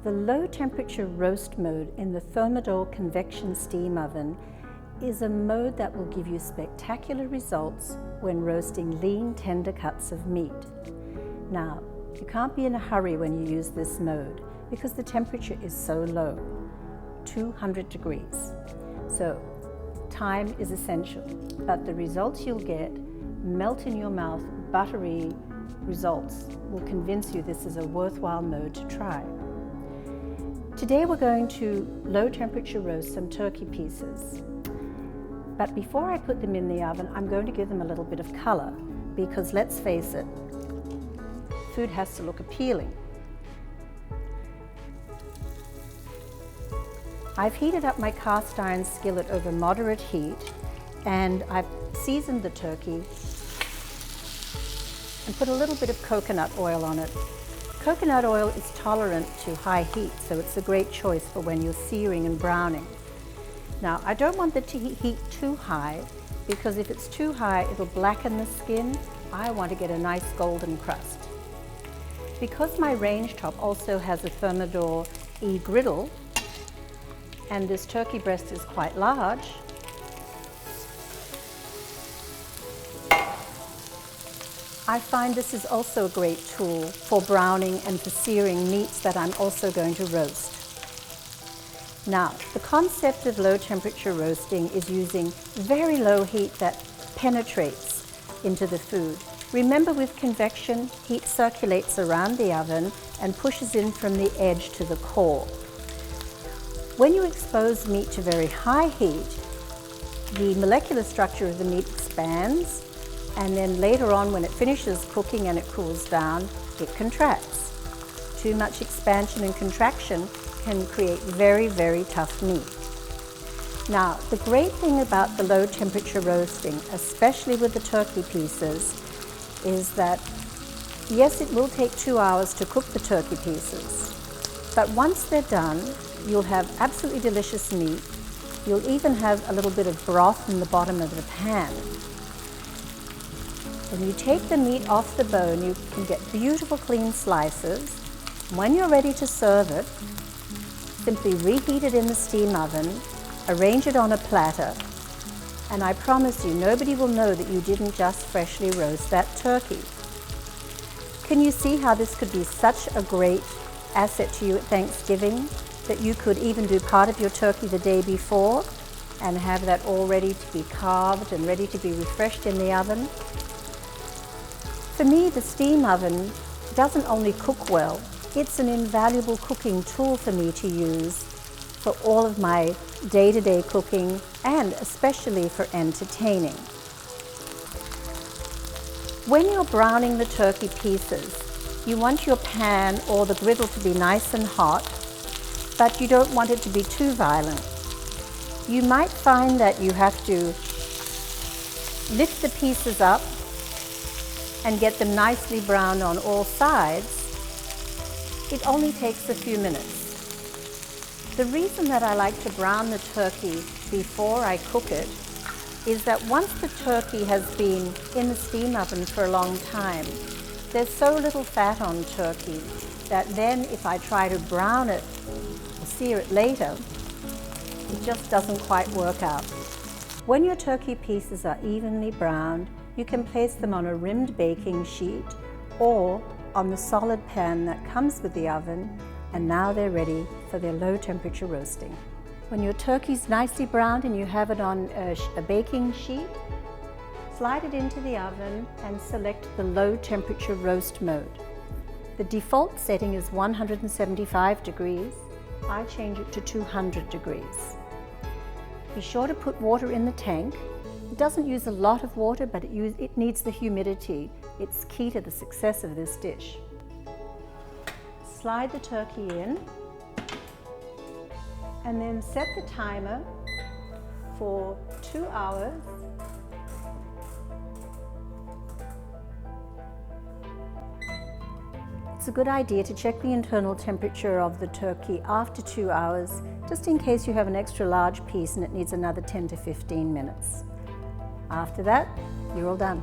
The low temperature roast mode in the Thermador Convection Steam Oven is a mode that will give you spectacular results when roasting lean, tender cuts of meat. Now, you can't be in a hurry when you use this mode because the temperature is so low, 200 degrees. So, time is essential, but the results you'll get, melt in your mouth, buttery results, will convince you this is a worthwhile mode to try. Today we're going to low temperature roast some turkey pieces. But before I put them in the oven, I'm going to give them a little bit of color because let's face it, food has to look appealing. I've heated up my cast iron skillet over moderate heat and I've seasoned the turkey and put a little bit of coconut oil on it. Coconut oil is tolerant to high heat, so it's a great choice for when you're searing and browning. Now, I don't want the heat too high because if it's too high, it'll blacken the skin. I want to get a nice golden crust. Because my range top also has a Thermador e-griddle, and this turkey breast is quite large, I find this is also a great tool for browning and for searing meats that I'm also going to roast. Now, the concept of low temperature roasting is using very low heat that penetrates into the food. Remember, with convection, heat circulates around the oven and pushes in from the edge to the core. When you expose meat to very high heat, the molecular structure of the meat expands, and then later on when it finishes cooking and it cools down, it contracts. Too much expansion and contraction can create very, very tough meat. Now, the great thing about the low temperature roasting, especially with the turkey pieces, is that yes, it will take 2 hours to cook the turkey pieces, but once they're done, you'll have absolutely delicious meat. You'll even have a little bit of broth in the bottom of the pan. When you take the meat off the bone, you can get beautiful clean slices. When you're ready to serve it, simply reheat it in the steam oven, arrange it on a platter, and I promise you, nobody will know that you didn't just freshly roast that turkey. Can you see how this could be such a great asset to you at Thanksgiving, that you could even do part of your turkey the day before and have that all ready to be carved and ready to be refreshed in the oven? For me, the steam oven doesn't only cook well, it's an invaluable cooking tool for me to use for all of my day-to-day cooking and especially for entertaining. When you're browning the turkey pieces, you want your pan or the griddle to be nice and hot, but you don't want it to be too violent. You might find that you have to lift the pieces up and get them nicely browned on all sides. It only takes a few minutes. The reason that I like to brown the turkey before I cook it is that once the turkey has been in the steam oven for a long time, there's so little fat on turkey that then if I try to brown it or sear it later, it just doesn't quite work out. When your turkey pieces are evenly browned, you can place them on a rimmed baking sheet or on the solid pan that comes with the oven, and now they're ready for their low temperature roasting. When your turkey's nicely browned and you have it on a baking sheet, slide it into the oven and select the low temperature roast mode. The default setting is 175 degrees. I change it to 200 degrees. Be sure to put water in the tank. It doesn't use a lot of water, but it needs the humidity. It's key to the success of this dish. Slide the turkey in and then set the timer for 2 hours. It's a good idea to check the internal temperature of the turkey after 2 hours, just in case you have an extra large piece and it needs another 10 to 15 minutes. After that, you're all done.